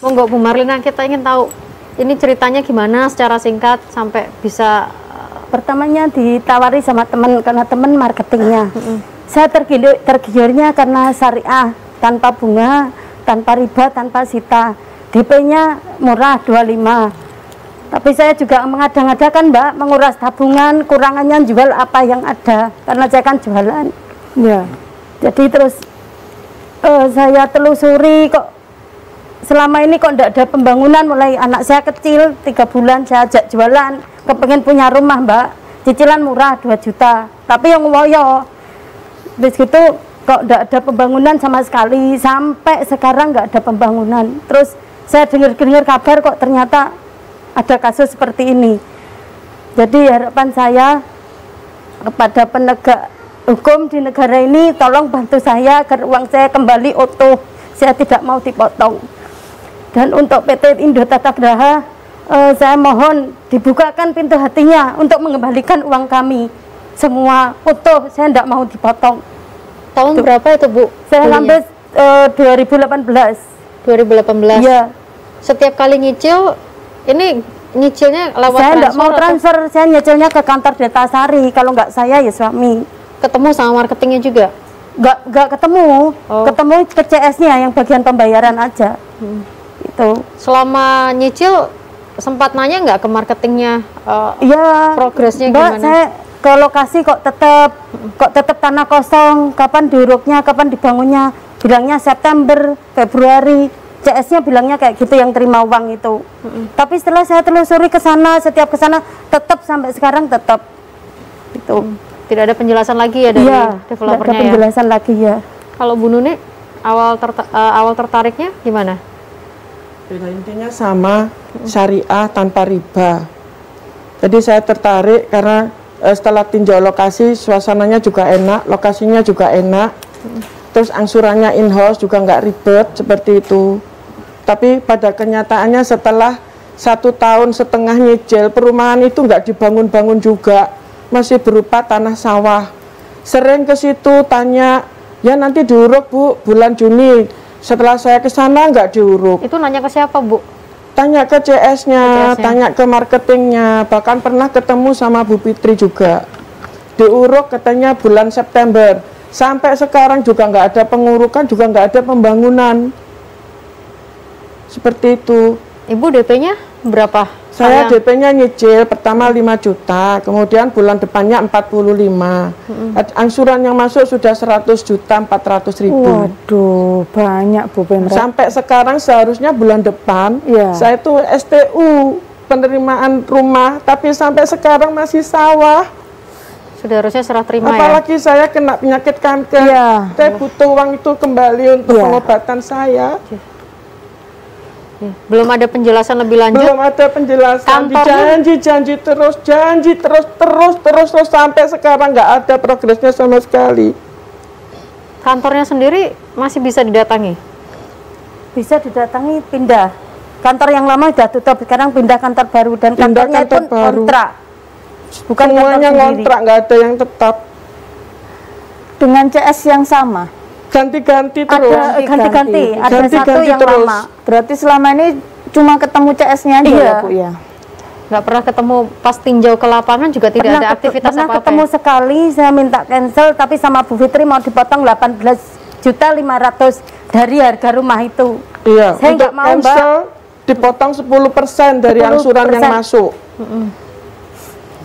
Monggo Bu Marlina, kita ingin tahu ini ceritanya gimana secara singkat sampai bisa. Pertamanya ditawari sama teman, karena teman marketingnya. Saya tergiurnya karena syariah, tanpa bunga, tanpa riba, tanpa sita. DP-nya murah 25. Tapi saya juga mengada-ngadakan Mbak, menguras tabungan, kurangannya jual apa yang ada, karena saya kan jualan. Ya. Jadi terus saya telusuri kok selama ini kok tidak ada pembangunan. Mulai anak saya kecil 3 bulan saya ajak jualan, kepengen punya rumah Mbak, cicilan murah 2 juta, tapi yang ngoyo. Habis gitu kok tidak ada pembangunan sama sekali, sampai sekarang nggak ada pembangunan. Terus saya dengar kabar kok ternyata ada kasus seperti ini. Jadi harapan saya kepada penegak hukum di negara ini, tolong bantu saya agar uang saya kembali utuh, saya tidak mau dipotong. Dan untuk PT Indo Tata Graha, saya mohon dibukakan pintu hatinya untuk mengembalikan uang kami semua utuh, saya tidak mau dipotong. Tahun berapa itu Bu? Saya ngambil 2018. 2018. Iya. Setiap kali nyicil, ini nyicilnya lewat saya tidak mau atau? transfer, saya nyicilnya ke kantor Detasari. Kalau nggak saya ya suami. Ketemu sama marketingnya juga? Nggak ketemu, ketemu ke CS-nya yang bagian pembayaran aja. Itu. Selama nyicil sempat nanya nggak ke marketingnya? Iya. Progresnya Mbak, gimana? saya ke lokasi kok tetap tanah kosong. Kapan diuruknya, kapan dibangunnya? Bilangnya September, Februari. CS-nya bilangnya kayak gitu, yang terima uang itu. Tapi setelah saya telusuri ke sana, setiap ke sana tetap sampai sekarang tetap. Itu. Tidak ada penjelasan lagi ya dari developernya ya? Tidak ada penjelasan lagi ya. Kalau Bu Nuni, awal tertariknya gimana? Intinya sama, syariah tanpa riba. Jadi saya tertarik karena setelah tinjau lokasi, suasananya juga enak, lokasinya juga enak. Terus angsurannya in-house juga nggak ribet seperti itu. Tapi pada kenyataannya setelah 1,5 tahun nyicil, perumahan itu nggak dibangun-bangun juga, masih berupa tanah sawah. Sering ke situ tanya, ya nanti diuruk Bu, bulan Juni. Setelah saya ke sana nggak diuruk. Itu nanya ke siapa Bu? Tanya ke CS-nya, tanya ke marketingnya, bahkan pernah ketemu sama Bu Fitri juga. Diuruk katanya bulan September. Sampai sekarang juga nggak ada pengurukan, juga nggak ada pembangunan. Seperti itu. Ibu DP-nya berapa? Saya DP-nya nyicil pertama 5 juta, kemudian bulan depannya 45. Angsuran yang masuk sudah 100.400.000. Waduh, banyak Bu Pemret. Sampai sekarang seharusnya bulan depan saya itu STU penerimaan rumah, tapi sampai sekarang masih sawah. Sudah harusnya serah terima. Apalagi saya kena penyakit kanker. Saya butuh uang itu kembali untuk pengobatan saya. Belum ada penjelasan lebih lanjut. Belum ada penjelasan. Janji terus sampai sekarang nggak ada progresnya sama sekali. Kantornya sendiri masih bisa didatangi? Bisa didatangi, pindah. Kantor yang lama sudah tutup, sekarang pindah kantor baru, dan kantornya pun kontrak. Bukan semuanya kontrak, nggak ada yang tetap. Dengan CS yang sama? Ganti-ganti terus. Ganti-ganti. Ada satu yang terus. lama. Berarti selama ini cuma ketemu CS-nya aja ya Bu ya? Nggak pernah ketemu pas tinjau ke lapangan juga tidak ada aktivitas apa-apa? Pernah ketemu sekali, saya minta cancel, tapi sama Bu Fitri mau dipotong 18.500.000 dari harga rumah itu. Iya, saya nggak mau cancel, dipotong 10% dari angsuran yang masuk.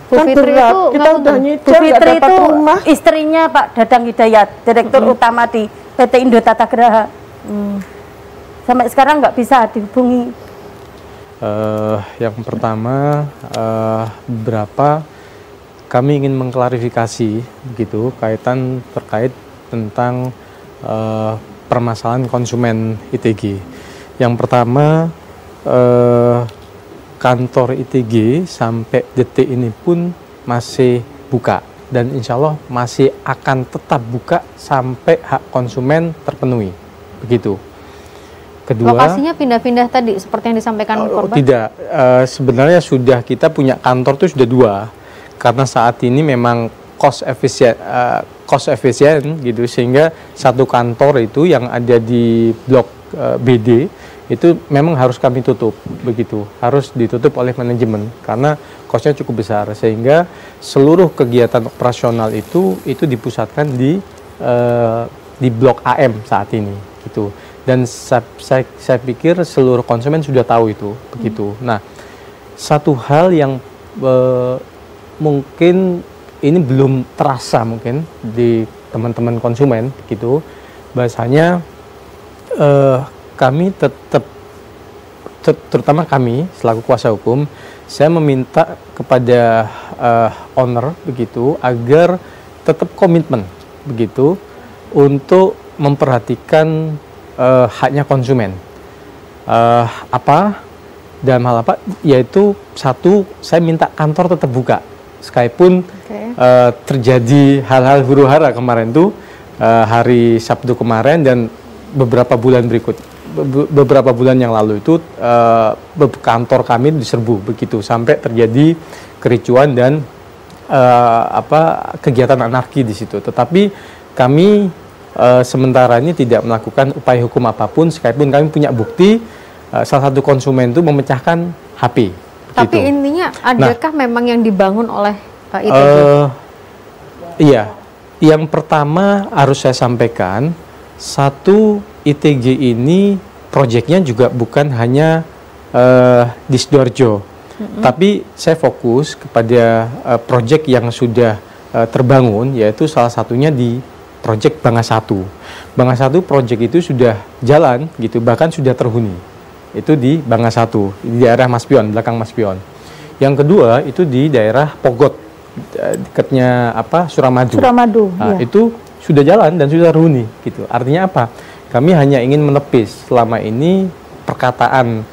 Bu Fitri berat. itu kita udah nyicil, Bu Fitri itu rumah. istrinya Pak Dadang Hidayat, direktur utama di PT Indo Tata Graha. Sampai sekarang nggak bisa dihubungi. Yang pertama, beberapa kami ingin mengklarifikasi begitu kaitan terkait tentang permasalahan konsumen ITG. Yang pertama, kantor ITG sampai detik ini pun masih buka dan insya Allah masih akan tetap buka sampai hak konsumen terpenuhi, begitu. Kedua, lokasinya pindah-pindah tadi seperti yang disampaikan korban? Tidak, sebenarnya sudah kita punya kantor itu sudah 2 karena saat ini memang cost efisien gitu, sehingga satu kantor itu yang ada di blok BD itu memang harus kami tutup, begitu, harus ditutup oleh manajemen karena kosnya cukup besar, sehingga seluruh kegiatan operasional itu dipusatkan di Blok AM saat ini, gitu. Dan saya pikir seluruh konsumen sudah tahu itu, begitu. Nah, satu hal yang mungkin ini belum terasa mungkin di teman-teman konsumen, gitu, bahasanya kami tetap, terutama kami selaku kuasa hukum, saya meminta kepada owner, begitu, agar tetap komitmen, begitu, untuk memperhatikan haknya konsumen. Dalam hal apa? Yaitu satu, saya minta kantor tetap buka, sekalipun terjadi hal-hal huru-hara kemarin tuh, hari Sabtu kemarin dan beberapa bulan yang lalu itu kantor kami diserbu, begitu, sampai terjadi kericuan dan kegiatan anarki di situ. Tetapi kami sementara ini tidak melakukan upaya hukum apapun, sekalipun kami punya bukti salah satu konsumen itu memecahkan HP. Tapi begitu. intinya adakah memang yang dibangun oleh ITG? Iya, yang pertama harus saya sampaikan, satu, ITG ini proyeknya juga bukan hanya di Sidoarjo, tapi saya fokus kepada proyek yang sudah terbangun, yaitu salah satunya di proyek Bangga 1. Bangga 1 proyek itu sudah jalan, gitu, bahkan sudah terhuni. Itu di Bangga 1, di daerah Mas Pion, belakang Mas Pion. Yang kedua itu di daerah Pogot, dekatnya Suramadu. Nah, ya. Itu sudah jalan dan sudah terhuni, gitu. Artinya apa? Kami hanya ingin menepis selama ini perkataan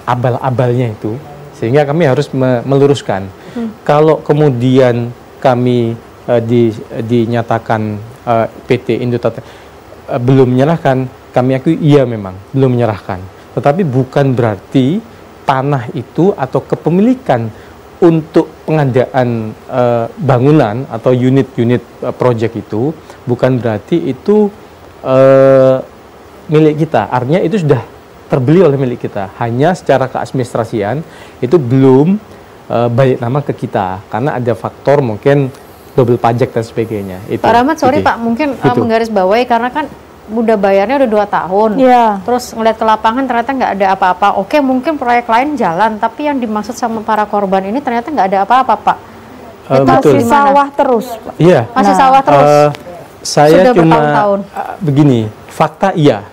abal-abalnya itu, sehingga kami harus meluruskan. Kalau kemudian kami dinyatakan PT Indotech belum menyerahkan, kami akui iya memang belum menyerahkan. Tetapi bukan berarti tanah itu atau kepemilikan untuk pengadaan bangunan atau unit-unit proyek itu bukan berarti itu milik kita. Artinya itu sudah terbeli oleh milik kita. Hanya secara keadministrasian itu belum balik nama ke kita karena ada faktor mungkin double pajak dan sebagainya. Itu. Pak Rahmat, sorry Pak, mungkin menggarisbawahi karena kan udah bayarnya udah 2 tahun. Iya. Terus ngeliat ke lapangan ternyata nggak ada apa-apa. Oke, mungkin proyek lain jalan, tapi yang dimaksud sama para korban ini ternyata nggak ada apa-apa, Pak. Masih sawah terus, Pak. Iya. Masih sawah terus. Saya sudah cuma bertahun-tahun. Begini, fakta iya.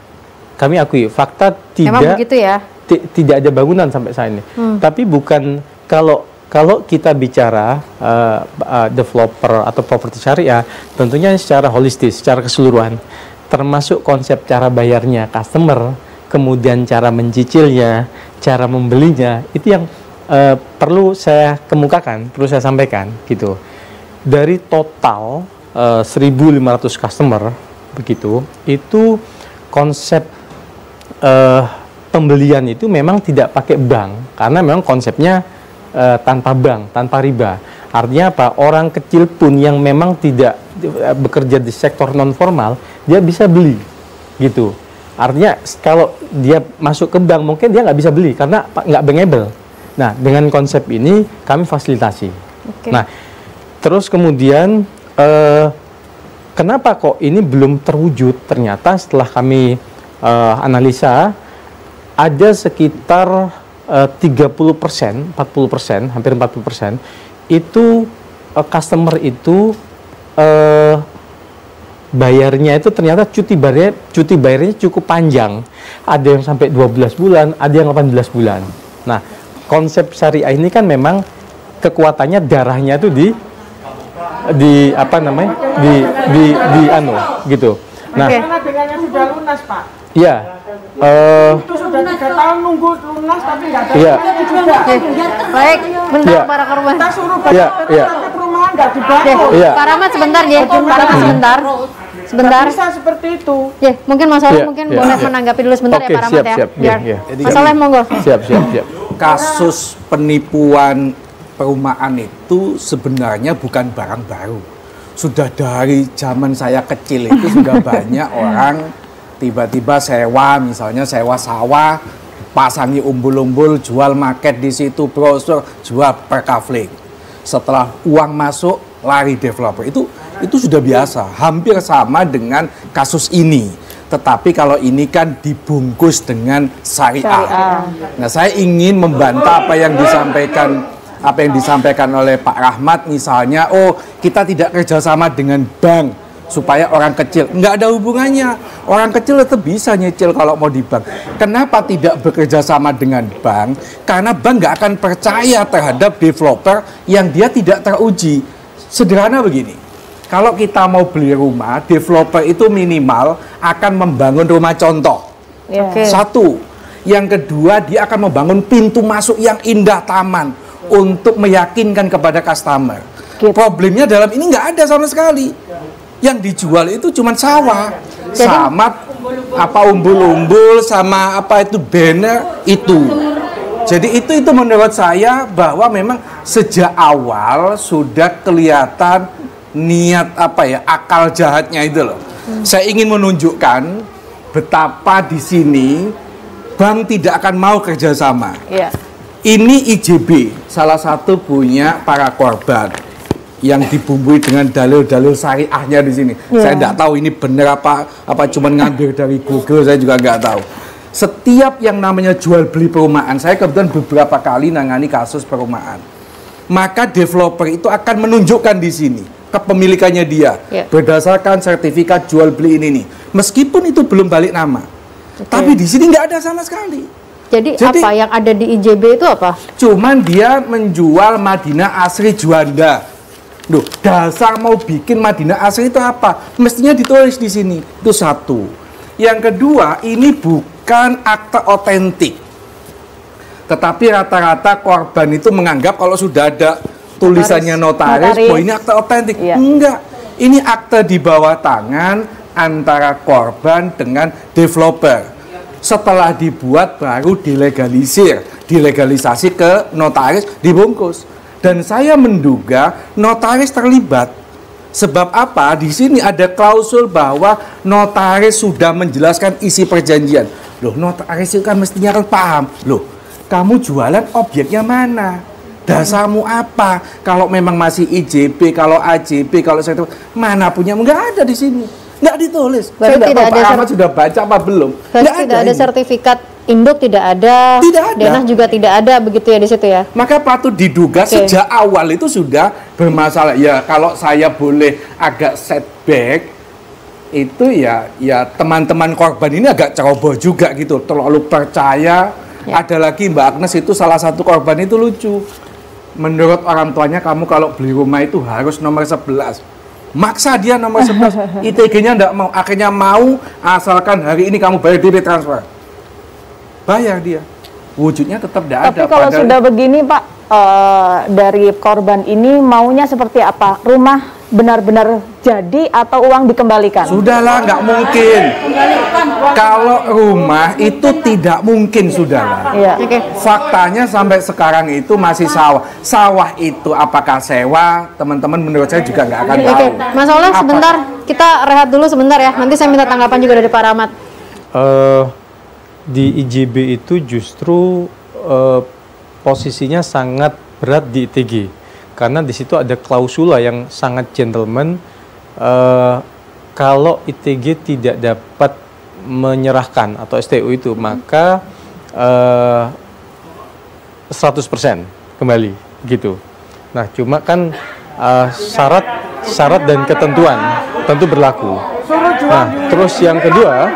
Kami akui, fakta Memang tidak begitu ya. Tidak ada bangunan sampai saat ini. Tapi bukan kalau kita bicara developer atau properti syariah, tentunya secara holistis, secara keseluruhan, termasuk konsep cara bayarnya customer, kemudian cara mencicilnya, cara membelinya, itu yang perlu saya kemukakan, perlu saya sampaikan, gitu. Dari total 1.500 customer, begitu, itu konsep pembelian itu memang tidak pakai bank, karena memang konsepnya tanpa bank, tanpa riba. Artinya apa? Orang kecil pun yang memang tidak bekerja di sektor non formal, dia bisa beli, gitu. Artinya kalau dia masuk ke bank mungkin dia nggak bisa beli karena nggak bankable. Nah, dengan konsep ini kami fasilitasi. Okay. Nah, terus kemudian kenapa kok ini belum terwujud? Ternyata setelah kami analisa ada sekitar 30%, 40%, hampir 40% itu customer itu bayarnya itu ternyata cuti bayarnya cukup panjang. Ada yang sampai 12 bulan, ada yang 18 bulan. Nah, konsep syariah ini kan memang kekuatannya darahnya itu di apa namanya? di anu gitu. Nah, dengan yang sudah lunas, Pak. Iya. Itu sudah 3 tahun nunggu lunas tapi nggak ada lunas juga. Baik, bentar Iya. para korban. Kita suruh bayar sampai perumahan nggak dibangun. Iya. Pak Rahmat sebentar, ya. Pak Rahmat sebentar. Sebentar. Nggak bisa seperti itu. Ya, mungkin Mas Soleh Iya, mungkin iya, boleh iya. menanggapi dulu sebentar Oke, ya Pak Rahmat ya. siap, Biar iya. Mas Soleh monggo. Siap. Kasus penipuan perumahan itu sebenarnya bukan barang baru. Sudah dari zaman saya kecil itu sudah banyak orang tiba-tiba sewa, misalnya sewa sawah, pasangi umbul-umbul, jual market di situ, brosur, jual per kafling. Setelah uang masuk, lari developer. Itu sudah biasa, hampir sama dengan kasus ini. Tetapi kalau ini kan dibungkus dengan syariah. Nah, saya ingin membantah apa yang disampaikan oleh Pak Rahmat, misalnya, oh kita tidak kerjasama dengan bank supaya orang kecil. Nggak ada hubungannya. Orang kecil tetap bisa nyicil kalau mau di bank. Kenapa tidak bekerja sama dengan bank? Karena bank nggak akan percaya terhadap developer yang dia tidak teruji. Sederhana begini, kalau kita mau beli rumah, developer itu minimal akan membangun rumah contoh. Satu. Yang kedua, dia akan membangun pintu masuk yang indah taman untuk meyakinkan kepada customer. Problemnya dalam ini nggak ada sama sekali. Yang dijual itu cuma sawah, sama apa umbul-umbul, sama apa itu banner itu. Jadi itu menurut saya bahwa memang sejak awal sudah kelihatan niat akal jahatnya itu loh. Saya ingin menunjukkan betapa di sini bank tidak akan mau kerjasama. Ini IJB, salah satu punya para korban yang dibumbui dengan dalil-dalil syariahnya di sini. Saya tidak tahu ini benar apa cuman ngambil dari Google, saya juga nggak tahu. Setiap yang namanya jual beli perumahan, saya kebetulan beberapa kali nangani kasus perumahan, maka developer itu akan menunjukkan di sini kepemilikannya dia berdasarkan sertifikat jual beli ini nih. Meskipun itu belum balik nama, tapi di sini nggak ada sama sekali. Jadi apa yang ada di IJB itu apa? Cuman dia menjual Madinah Asri Juanda. Loh, dasar mau bikin Madinah Asri itu apa? Mestinya ditulis di sini. Itu satu. Yang kedua, ini bukan akte otentik. Tetapi rata-rata korban itu menganggap kalau sudah ada tulisannya notaris, oh ini akte otentik. Enggak. Ini akte di bawah tangan antara korban dengan developer. Setelah dibuat baru dilegalisasi ke notaris, dibungkus. Dan saya menduga notaris terlibat. Sebab apa? Di sini ada klausul bahwa notaris sudah menjelaskan isi perjanjian. Loh, notaris itu kan mestinya kan paham. Loh, kamu jualan objeknya mana? Dasarmu apa? Kalau memang masih IJB, kalau AJB, kalau saya mana punya? Nggak ada di sini. Nggak ditulis. Saya tidak tahu Pak Ahmad sudah baca apa belum. Nggak ada sertifikat induk, tidak ada. Denah juga tidak ada, begitu ya di situ ya. Maka patut diduga sejak awal itu sudah bermasalah. Ya kalau saya boleh agak setback, itu ya teman-teman korban ini agak ceroboh juga gitu, terlalu percaya. Ada lagi Mbak Agnes itu salah satu korban itu lucu. Menurut orang tuanya kamu kalau beli rumah itu harus nomor 11. Maksa dia nomor 11, ITG-nya enggak mau, akhirnya mau asalkan hari ini kamu bayar DP transfer. Bayar dia. Wujudnya tetap tidak ada. Tapi kalau sudah begini Pak, dari korban ini maunya seperti apa? Rumah benar-benar jadi atau uang dikembalikan? Sudahlah, nggak mungkin. Kalau rumah itu tidak mungkin, sudahlah. Faktanya sampai sekarang itu masih sawah. Sawah itu apakah sewa? Teman-teman menurut saya juga nggak akan tahu. Mas Oleh, sebentar. Kita rehat dulu sebentar ya. Nanti saya minta tanggapan juga dari Pak Rahmat. Di IJB itu justru posisinya sangat berat di ITG. Karena di situ ada klausula yang sangat gentleman, kalau ITG tidak dapat menyerahkan atau STU itu, maka 100% kembali gitu. Nah, cuma kan syarat dan ketentuan tentu berlaku. Nah, terus yang kedua,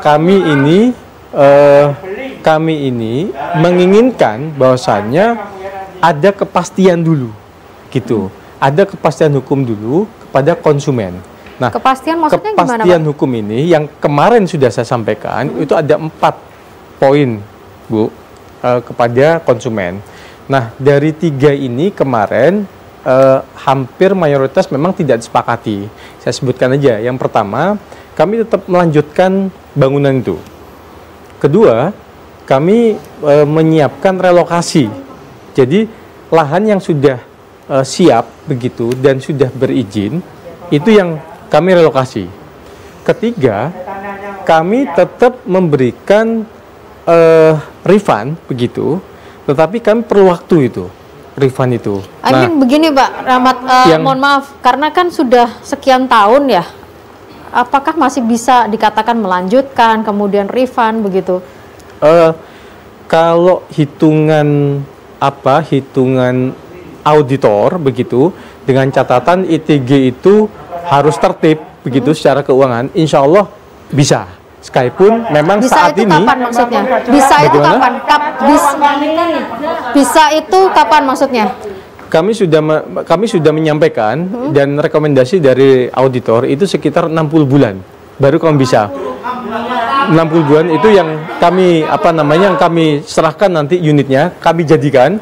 kami ini menginginkan bahwasannya ada kepastian dulu, gitu. Ada kepastian hukum dulu kepada konsumen. Nah, kepastian maksudnya gimana, kepastian hukum ini yang kemarin sudah saya sampaikan itu ada 4 poin, Bu, kepada konsumen. Nah, dari 3 ini kemarin hampir mayoritas memang tidak disepakati. Saya sebutkan aja. Yang pertama, kami tetap melanjutkan bangunan itu. Kedua, kami menyiapkan relokasi. Jadi lahan yang sudah siap begitu dan sudah berizin itu yang kami relokasi. Ketiga, kami tetap memberikan refund begitu, tetapi kami perlu waktu itu refund itu. Begini Pak Rahmat, mohon maaf karena kan sudah sekian tahun ya, apakah masih bisa dikatakan melanjutkan kemudian refund begitu? Kalau hitungan auditor begitu, dengan catatan ITG itu harus tertib begitu secara keuangan, insya Allah bisa. Sekalipun memang bisa saat itu ini kapan maksudnya? Bisa itu kapan? Bisa itu kapan maksudnya? Kami sudah menyampaikan dan rekomendasi dari auditor itu sekitar 60 bulan baru kami bisa. 60 bulan itu yang kami yang kami serahkan nanti unitnya, kami jadikan.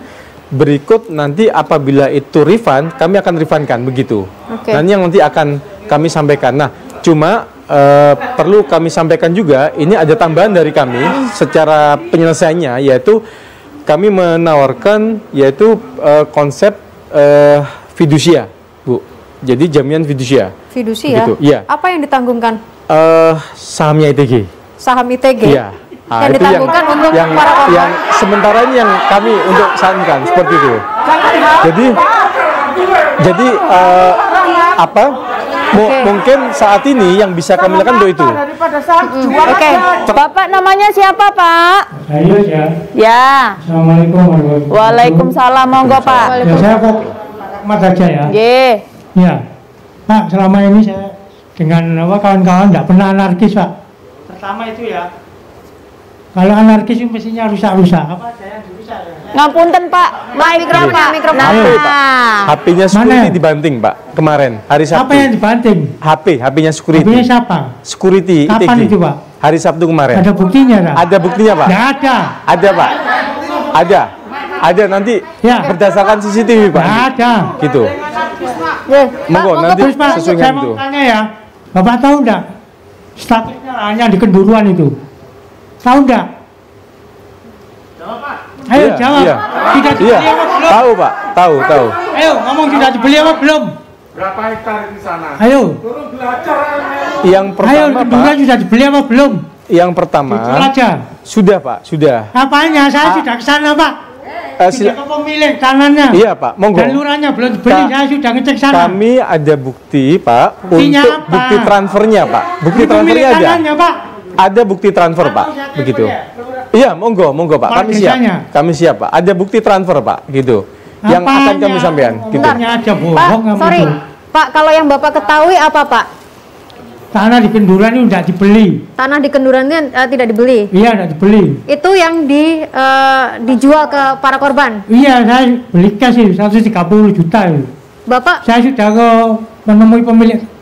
Berikut nanti apabila itu refund, kami akan refundkan begitu. Dan yang nanti akan kami sampaikan. Nah, cuma perlu kami sampaikan juga, ini ada tambahan dari kami secara penyelesaiannya, yaitu kami menawarkan yaitu konsep fidusia, Bu. Jadi jaminan fidusia. Fidusia? Gitu, iya. Apa yang ditanggungkan? Sahamnya ITG. Saham ITG? Iya. Nah, yang ditanggungkan untuk para korban? Yang sementara ini yang kami untuk sahamkan seperti itu. Jadi mungkin saat ini yang bisa kami lakukan itu. Oke. Bapak namanya siapa, Pak? Saya ya. Ya. Assalamualaikum warahmatullahi wabarakatuh. Waalaikumsalam, monggo Pak. Ya, saya kok Ahmad aja ya. Nggih. Ya. Pak, selama ini saya dengan kawan-kawan tidak pernah anarkis, Pak. Pertama itu ya. Kalau anarkis itu mestinya rusak-rusak. Apa saya rusak ya? Ngapunten Pak, mikrofon. HP-nya security dibanting Pak kemarin hari Sabtu. Apa yang dibanting? HP-nya security. HP-nya siapa? Security. Kapan ITG. itu Pak? Hari Sabtu kemarin. Ada buktinya tak? Ada buktinya Pak? Tidak ada. Ada Pak. Ada nanti ya. Berdasarkan CCTV Pak. Tidak ada. Gitu. Monggo nanti sesuai saya itu. mau tanya ya, Bapak tahu enggak statusnya hanya di Kenduruan itu? Tahu enggak? Ayo jawab. Tidak dibeli apa belum? Tahu Pak, tahu. Ayo ngomong tidak dibeli apa belum? Berapa hektar di sana? Ayo. Yang pertama Ayo, Kenduruan sudah dibeli apa belum? Yang pertama. Jujur aja. Sudah Pak, sudah. Apanya? Saya sudah ke sana Pak. Sudah ke pemilik tanahnya. Iya Pak, monggo. Dan lurahnya belum dibeli, saya sudah ngecek sana. Kami ada bukti Pak. Buktinya untuk apa? Bukti transfernya Pak. Bukti transfernya ada. Tanahnya, Pak. Ada bukti transfer Pak, begitu. Iya, monggo Pak. Kami siap Pak. Ada bukti transfer Pak, gitu. Yang akan kami sampaikan, gitu. Pak, sorry. Pak, kalau yang Bapak ketahui apa Pak? Tanah di Kenduran itu tidak dibeli. Tanah di Kenduran ini tidak dibeli? Iya, tidak dibeli. Itu yang dijual ke para korban? Iya, saya beli cash 130 juta itu. Bapak? Saya sudah menemui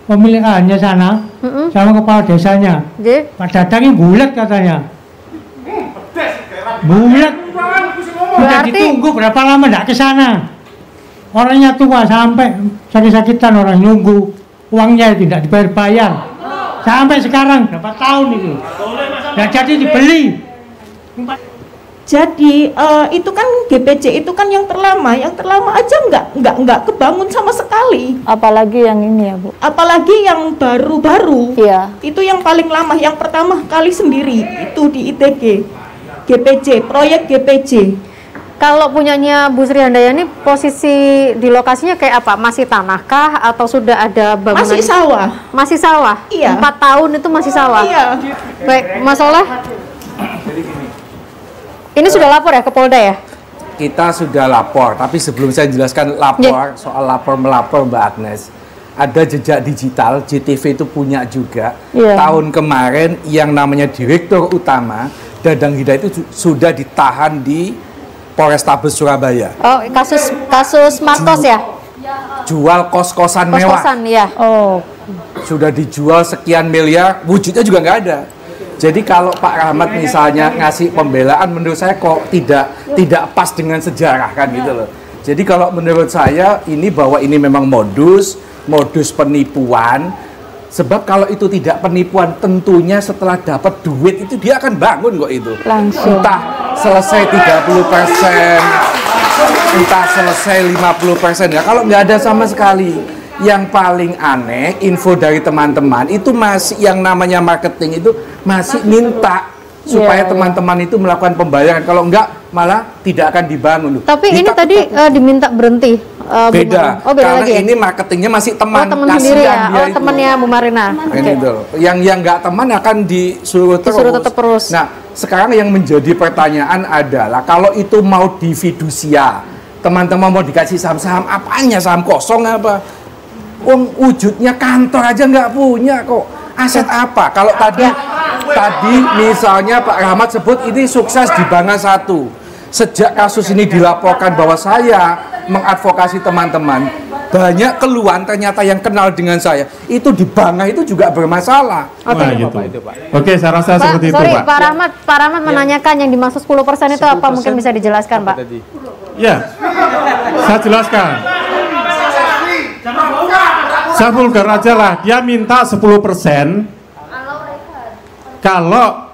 pemiliknya sana, sama kepala desanya. Pak Dadang ini bulat katanya. Bulat. Sudah ditunggu berapa lama tidak ke sana. Orangnya tua sampai sakit-sakitan orang nunggu. Uangnya tidak dibayar-bayar. Sampai sekarang berapa tahun itu. Dan jadi dibeli. Jadi itu kan GPJ itu kan yang terlama aja nggak kebangun sama sekali. Apalagi yang ini ya Bu. Apalagi yang baru-baru. Iya. Itu yang paling lama, yang pertama kali sendiri itu di ITG, GPJ, proyek GPJ. Kalau punyanya Bu Sri Handayani, posisi di lokasinya kayak apa? Masih tanahkah atau sudah ada bangunan? Masih sawah. Masih sawah? Iya. 4 tahun itu masih sawah? Iya. Baik, Mas Soleh. Ini sudah lapor ya ke Polda ya? Kita sudah lapor, tapi sebelum saya jelaskan soal lapor-melapor Mbak Agnes, ada jejak digital, JTV itu punya juga. Tahun kemarin yang namanya Direktur Utama, Dadang Hidayat itu sudah ditahan di Polrestabes Surabaya. Oh, kasus Marcos ya? Jual kos-kosan mewah. Kos-kosan, ya. Oh. Sudah dijual sekian miliar, wujudnya juga nggak ada. Jadi kalau Pak Rahmat misalnya ngasih pembelaan, menurut saya kok tidak pas dengan sejarah kan gitu loh. Jadi kalau menurut saya ini bahwa ini memang modus penipuan. Sebab kalau itu tidak penipuan, tentunya setelah dapat duit itu dia akan bangun kok itu. Langsung. Entah selesai 30%, entah selesai 50%. Ya kalau nggak ada sama sekali, yang paling aneh info dari teman-teman itu masih yang namanya marketing itu masih minta supaya teman-teman itu melakukan pembayaran, kalau enggak malah tidak akan dibangun. Tapi ini tadi diminta berhenti. Beda. Beda karena lagi. ini marketingnya masih teman. Teman sendiri ya. Temannya Bu Marina. Yang nggak teman akan disuruh tetap terus. Nah, sekarang yang menjadi pertanyaan adalah kalau itu mau di fidusia, teman-teman mau dikasih saham-saham apanya, saham kosong apa? Wujudnya kantor aja nggak punya kok. Aset apa? Kalau tadi misalnya Pak Rahmat sebut ini sukses di Bangga 1. Sejak kasus ini dilaporkan bahwa saya mengadvokasi teman-teman, banyak keluhan ternyata yang kenal dengan saya itu di Bangga itu juga bermasalah. Oke, saya rasa seperti itu, Pak. Pak Rahmat menanyakan yang dimaksud 10% itu apa, mungkin bisa dijelaskan, Pak? Ya, saya jelaskan. Saya vulgar aja lah, dia minta 10% kalau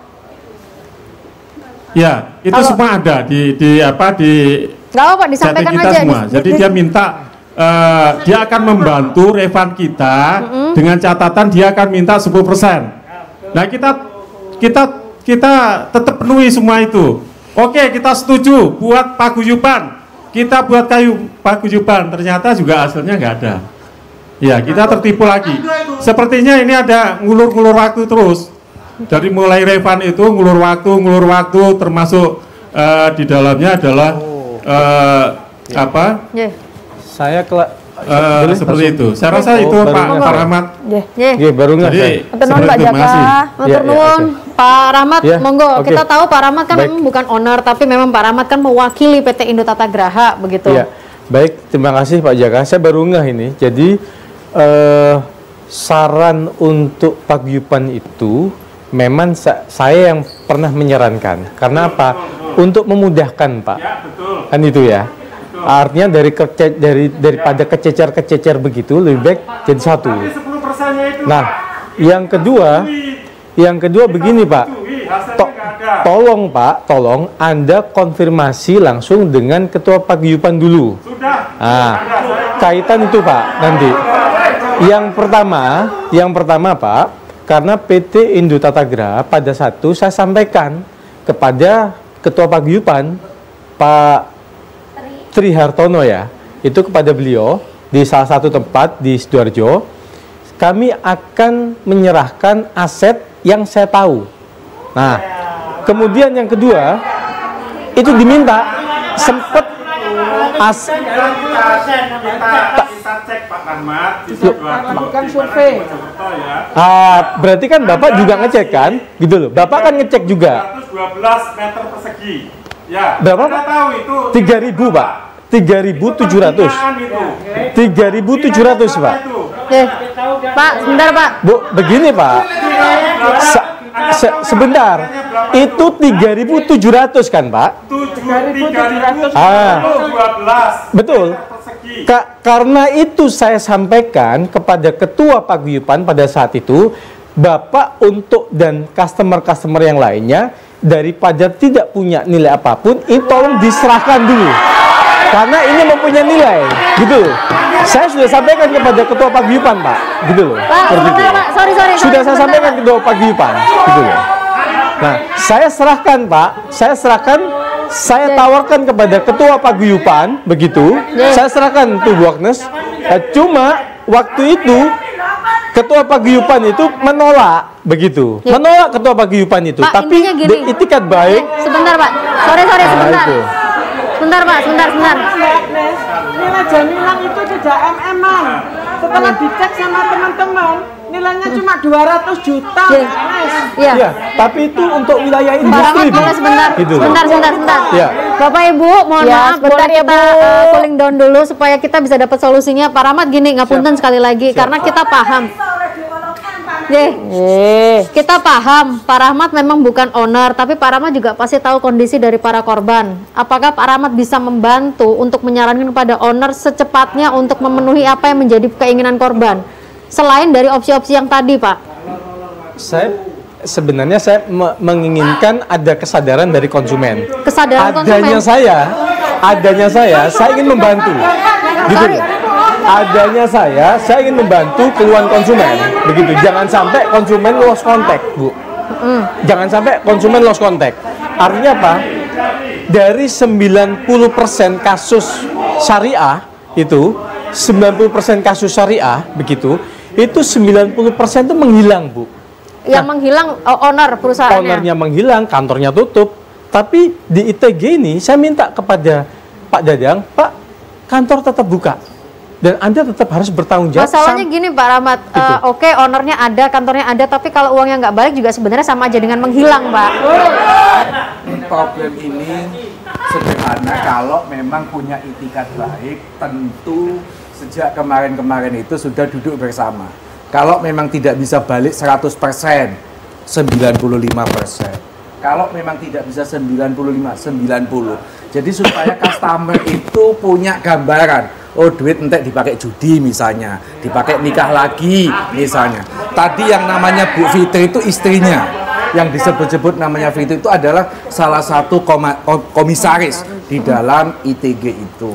ya itu semua ada di nggak apa-apa, disampaikan kita aja semua. Jadi dia minta dia akan membantu refund kita dengan catatan dia akan minta 10%. Nah, kita tetap penuhi semua itu. Oke, kita setuju buat paguyuban. Kita buat paguyuban, ternyata juga hasilnya nggak ada. Ya, kita tertipu lagi. Sepertinya ini ada ngulur-ngulur waktu terus. Dari mulai refund itu ngulur waktu, termasuk di dalamnya adalah Saya seperti itu. Saya rasa itu Pak Rahmat. Baru nggak. Jadi Pak Jaka. Pak Rahmat, monggo. Kita tahu Pak Rahmat kan memang bukan owner, tapi memang Pak Rahmat kan mewakili PT Indo Tata Graha begitu. Ya, baik, terima kasih Pak Jaka. Saya baru ngeh ini. Jadi saran untuk paguyuban itu memang saya yang pernah menyarankan. Karena apa? Untuk memudahkan, Pak. Ya, betul. Kan itu ya. Artinya daripada kececer begitu lebih baik jadi satu. Nah, yang kedua begini, Pak. Tolong Pak, tolong Anda konfirmasi langsung dengan ketua paguyuban dulu. Nah, kaitan itu Pak nanti. Yang pertama Pak, karena PT Indo Tata Graha pada saat itu saya sampaikan kepada ketua paguyuban Pak Tri Hartono ya, itu kepada beliau di salah satu tempat di Sidoarjo, kami akan menyerahkan aset yang saya tahu. Nah, kemudian yang kedua itu diminta sempat kita cek Pak Rahmat di Bukan survei. Berarti kan Bapak juga ngecek kan? Gitu loh. Bapak kan ngecek juga. 112 meter persegi. Ya. Berapa Pak? Tahu itu 3.000 Pak. 3.700. 3.700 Pak. Pak, sebentar Pak. Bu, begini Pak. Sebentar. Itu 3.700 kan Pak? 3.700. Betul. Karena itu saya sampaikan kepada ketua paguyuban pada saat itu, Bapak untuk dan customer-customer yang lainnya daripada tidak punya nilai apapun, ini tolong diserahkan dulu. Karena ini mempunyai nilai, gitu loh. Saya sudah sampaikan kepada ketua paguyuban, Pak, gitu loh. Pak, sebentar, Pak. Sorry. Sudah saya sampaikan ke ketua paguyuban, gitu loh. Nah, saya serahkan, Pak. Saya tawarkan kepada ketua paguyuban, begitu. Saya serahkan tuh Bu Agnes. Cuma waktu itu ketua paguyuban itu menolak, begitu. Menolak ketua paguyuban itu. Pak, tapi itikat baik. Sebentar, Pak. Sorry, sebentar. Sebentar, Pak. Nilai jaminan itu tidak MM-an. Setelah dicek sama teman-teman, nilainya cuma 200 juta. Iya. Tapi itu untuk wilayah industri. Boleh sebentar. Gitu. Sebentar. Ya. Bapak Ibu, mohon maaf, sebentar boleh ya, kita Bu. cooling down dulu supaya kita bisa dapat solusinya. Pak Rahmat gini, ngapunten sekali lagi karena kita paham. Kita paham, Pak Rahmat memang bukan owner, tapi Pak Rahmat juga pasti tahu kondisi dari para korban. Apakah Pak Rahmat bisa membantu untuk menyarankan kepada owner secepatnya untuk memenuhi apa yang menjadi keinginan korban? Selain dari opsi-opsi yang tadi, Pak. Saya menginginkan ada kesadaran dari konsumen. Kesadaran konsumen. Adanya saya ingin membantu. Gitu loh. adanya saya ingin membantu keluhan konsumen, begitu. Jangan sampai konsumen lost contact, Bu. Jangan sampai konsumen lost contact. Artinya apa? Dari 90% kasus syariah itu, 90% kasus syariah begitu, itu 90% itu menghilang, Bu. Yang menghilang owner perusahaannya. Ownernya menghilang, kantornya tutup. Tapi di ITG ini saya minta kepada Pak Dadang, Pak, kantor tetap buka. Dan Anda tetap harus bertanggung jawab. Masalahnya gini Pak Rahmat, oke, ownernya ada, kantornya ada, tapi kalau uangnya nggak balik juga sebenarnya sama aja dengan menghilang, Pak. Problem ini sederhana, kalau memang punya itikat baik, tentu sejak kemarin-kemarin itu sudah duduk bersama. Kalau memang tidak bisa balik 100%, 95%. Kalau memang tidak bisa 95, 90. Jadi supaya customer itu punya gambaran. Oh, duit entek dipakai judi misalnya, dipakai nikah lagi misalnya. Tadi yang namanya Bu Fitri itu istrinya, yang disebut-sebut namanya Fitri itu adalah salah satu komisaris di dalam ITG itu.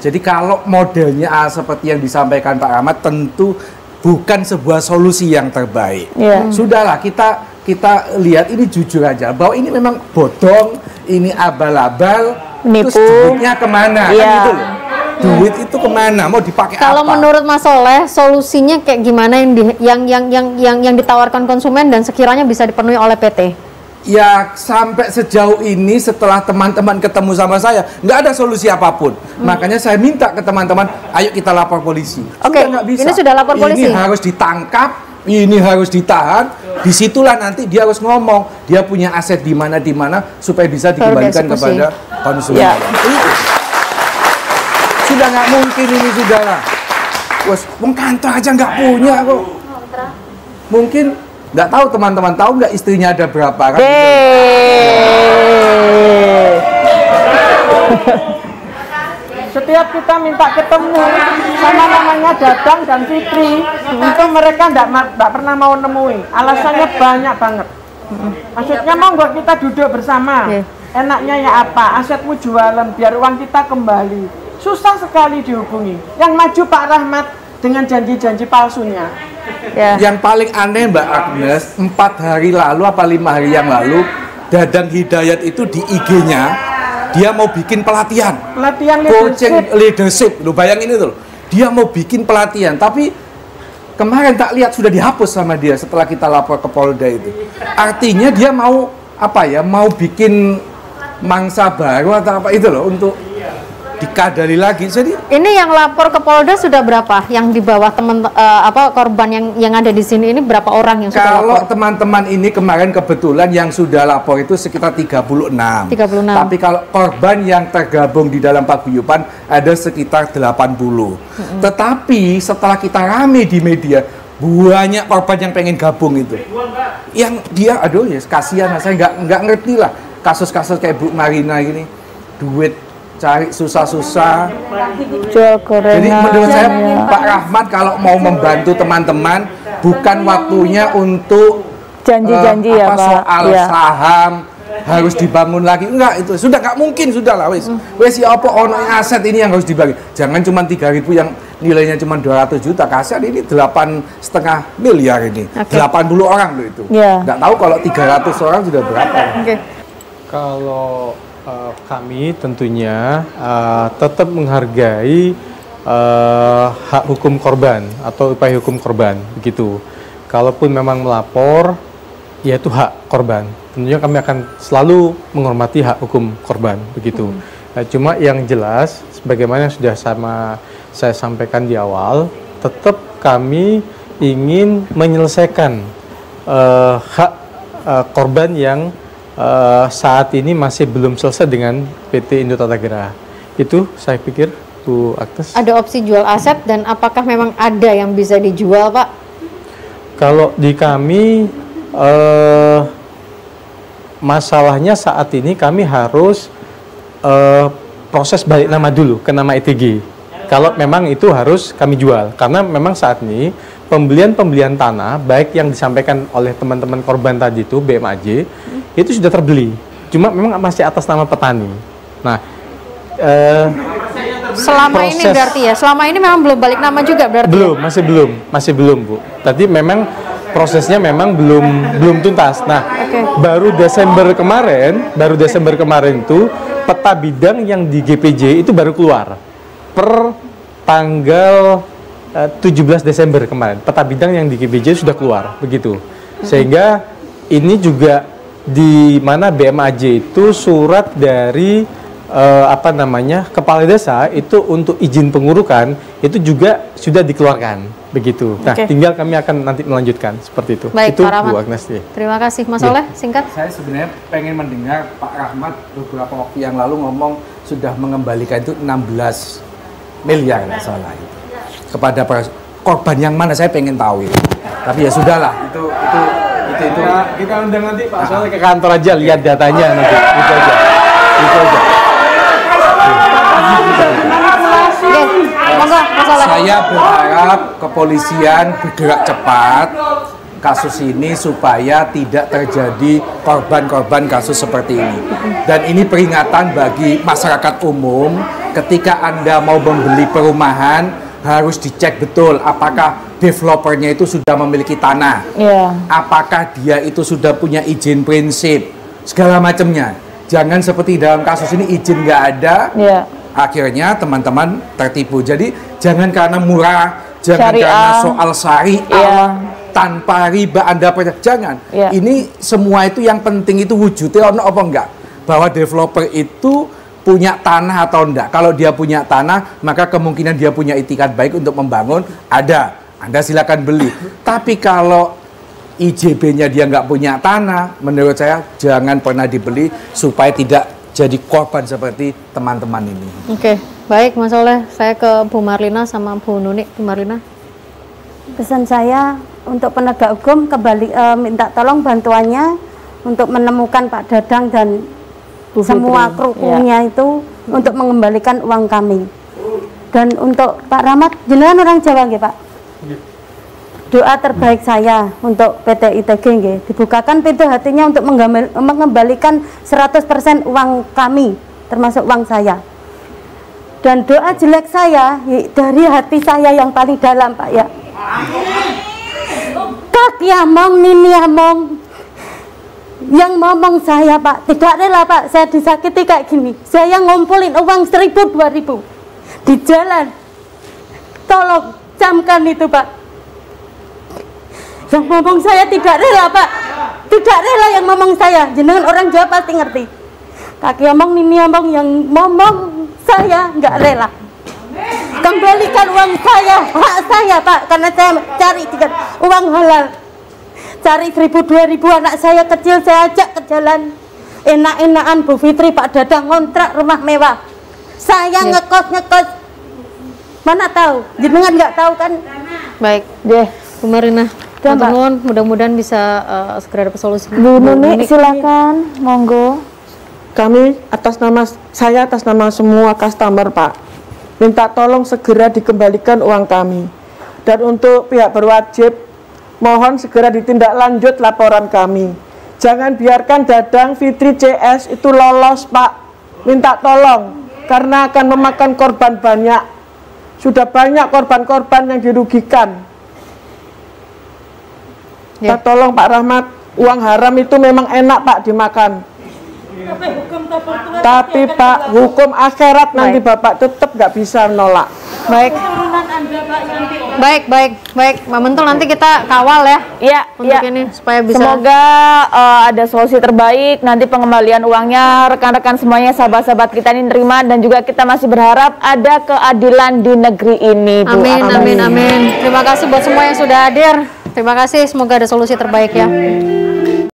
Jadi kalau modelnya seperti yang disampaikan Pak Rahmat, tentu bukan sebuah solusi yang terbaik. Sudahlah, kita lihat ini jujur aja bahwa ini memang bodong, ini abal-abal, terus duitnya kemana? Kan gitu loh. Duit itu kemana? Mau dipakai apa? Kalau menurut Mas Soleh, solusinya kayak gimana yang ditawarkan konsumen dan sekiranya bisa dipenuhi oleh PT? Ya, sampai sejauh ini setelah teman-teman ketemu sama saya, nggak ada solusi apapun. Makanya saya minta ke teman-teman, ayo kita lapor polisi. Oke, ini sudah lapor polisi. Ini harus ditangkap, ini harus ditahan. Disitulah nanti dia harus ngomong, dia punya aset di mana supaya bisa dikembalikan kepada konsumen. Sudah nggak mungkin ini, sudah lah. Wes, kantor aja nggak punya kok. Mungkin nggak tahu, teman-teman tahu nggak istrinya ada berapa kan? Setiap kita minta ketemu sama namanya Dadang dan Fitri, itu mereka nggak pernah mau nemui. Alasannya banyak banget. Maksudnya mau nggak kita duduk bersama? Enaknya ya apa? Asetmu jualan biar uang kita kembali. Susah sekali dihubungi. Yang maju Pak Rahmat dengan janji-janji palsunya. Yang paling aneh Mbak Agnes, 4 hari lalu apa 5 hari yang lalu, Dadang Hidayat itu di IG-nya dia mau bikin pelatihan coaching leadership. Lu bayangin itu loh. Dia mau bikin pelatihan, tapi kemarin tak lihat sudah dihapus sama dia setelah kita lapor ke Polda itu. Artinya dia mau apa ya? Mau bikin mangsa baru atau apa itu loh untuk dikadali lagi. Jadi ini yang lapor ke Polda sudah berapa? Yang di bawah korban yang ada di sini ini berapa orang yang sudah lapor? Kalau teman-teman ini kemarin kebetulan yang sudah lapor itu sekitar 36. Tapi kalau korban yang tergabung di dalam paguyuban ada sekitar 80. Tetapi setelah kita rame di media, banyak korban yang pengen gabung itu. Yang dia aduh ya kasihan, saya nggak ngerti lah kasus-kasus kayak Bu Marina gini. Duit cari susah-susah. Jadi menurut saya Pak Rahmat kalau mau membantu teman-teman, bukan waktunya untuk janji-janji ya Pak. Soal saham harus dibangun lagi, enggak, itu sudah nggak mungkin, sudah lah wes ya apa ono aset ini yang harus dibagi. Jangan cuma 3.000 yang nilainya cuma 200 juta, kasihan ini 8,5 miliar ini. 80 orang loh itu. Nggak tahu kalau 300 orang sudah berapa. Kalau kami tentunya tetap menghargai hak hukum korban atau upaya hukum korban, begitu. Kalaupun memang melapor, ya itu hak korban. Tentunya kami akan selalu menghormati hak hukum korban, begitu. Cuma yang jelas, sebagaimana yang sudah saya sampaikan di awal, tetap kami ingin menyelesaikan hak korban yang saat ini masih belum selesai dengan PT Indo Tata Gera. Itu saya pikir, Bu Agnes. Ada opsi jual aset dan apakah memang ada yang bisa dijual, Pak? Kalau di kami masalahnya saat ini kami harus proses balik nama dulu ke nama ITG. Kalau memang itu harus kami jual, karena memang saat ini pembelian tanah baik yang disampaikan oleh teman-teman korban tadi itu BMAJ itu sudah terbeli, cuma memang masih atas nama petani. Nah, Selama ini berarti ya, selama ini memang belum balik nama juga berarti? Belum, masih belum Bu. Tadi memang prosesnya memang belum tuntas. Nah, baru Desember kemarin tuh peta bidang yang di GPJ itu baru keluar per tanggal 17 Desember kemarin. Peta bidang yang di GPJ sudah keluar begitu. Sehingga ini juga di mana BMAJ itu surat dari kepala desa itu untuk izin pengurukan itu juga sudah dikeluarkan begitu. Nah, tinggal kami akan nanti melanjutkan seperti itu. Baik, itu Pak Rahmat. Bu Agnes. Terima kasih Mas Oleh, singkat. Saya sebenarnya pengen mendengar Pak Rahmat beberapa waktu yang lalu ngomong sudah mengembalikan itu 16 miliar nggak salah itu kepada korban yang mana, saya pengen tahu itu. Tapi ya sudahlah, itu. Kita undang nanti Pak Soleh ke kantor aja lihat datanya nanti. Itu aja. Saya berharap kepolisian bergerak cepat kasus ini supaya tidak terjadi korban-korban kasus seperti ini. Dan ini peringatan bagi masyarakat umum, ketika Anda mau membeli perumahan harus dicek betul apakah developernya itu sudah memiliki tanah, apakah dia itu sudah punya izin prinsip, segala macamnya. Jangan seperti dalam kasus ini izin nggak ada, akhirnya teman-teman tertipu. Jadi jangan karena murah, jangan karena soal syariah, tanpa riba Anda percaya. Jangan. Ini semua itu yang penting itu wujudnya ono apa enggak. Bahwa developer itu punya tanah atau enggak. Kalau dia punya tanah, maka kemungkinan dia punya itikat baik untuk membangun ada. Anda silakan beli. Tapi kalau IJB-nya dia nggak punya tanah, menurut saya jangan pernah dibeli supaya tidak jadi korban seperti teman-teman ini. Oke, baik Mas Oleh. Saya ke Bu Marlina sama Bu Nuni. Bu Marlina. Pesan saya untuk penegak hukum kembali minta tolong bantuannya untuk menemukan Pak Dadang dan semua krunya itu untuk mengembalikan uang kami. Dan untuk Pak Rahmat, jenengan orang Jawa nggih, Pak? Doa terbaik saya untuk PT ITG nggih, dibukakan pintu hatinya untuk mengembalikan 100% uang kami, termasuk uang saya. Dan doa jelek saya dari hati saya yang paling dalam, Pak ya. Kaki among, nini among, yang ngomong saya, Pak, tidak rela, Pak, saya disakiti kayak gini. Saya ngumpulin uang 1.000, 2.000 di jalan. Tolong camkan itu, Pak. Yang ngomong saya tidak rela, Pak. Tidak rela yang ngomong saya. Jenengan orang Jawa pasti ngerti. Kaki omong, nini omong, yang ngomong saya nggak rela. Kembalikan uang saya, hak saya, Pak. Karena saya cari uang halal. Cari 1.000, 2.000 anak saya kecil saya ajak ke jalan. Enak-enakan Bu Fitri, Pak Dadang ngontrak rumah mewah. Saya ngekos. Mana tahu? Jenengan nggak tahu kan? Baik, deh, Bu Marlina. Mudah-mudahan bisa segera dapat solusi. Bu Nuni, silakan, monggo. Kami atas nama semua customer, Pak, minta tolong segera dikembalikan uang kami. Dan untuk pihak berwajib, mohon segera ditindaklanjut laporan kami. Jangan biarkan Dadang Fitri CS itu lolos, Pak. Minta tolong, karena akan memakan korban banyak. Sudah banyak korban-korban yang dirugikan. Pak, tolong Pak Rahmat, uang haram itu memang enak, Pak, dimakan. Tapi Pak, hukum akhirat nanti Bapak tetap nggak bisa menolak. Baik, Mbak Mentul, nanti kita kawal ya. Iya, untuk ini supaya bisa. Semoga ada solusi terbaik. Nanti pengembalian uangnya rekan-rekan semuanya, sahabat-sahabat kita ini terima, dan juga kita masih berharap ada keadilan di negeri ini, Bu. Amin. Terima kasih buat semua yang sudah hadir. Terima kasih, semoga ada solusi terbaik ya.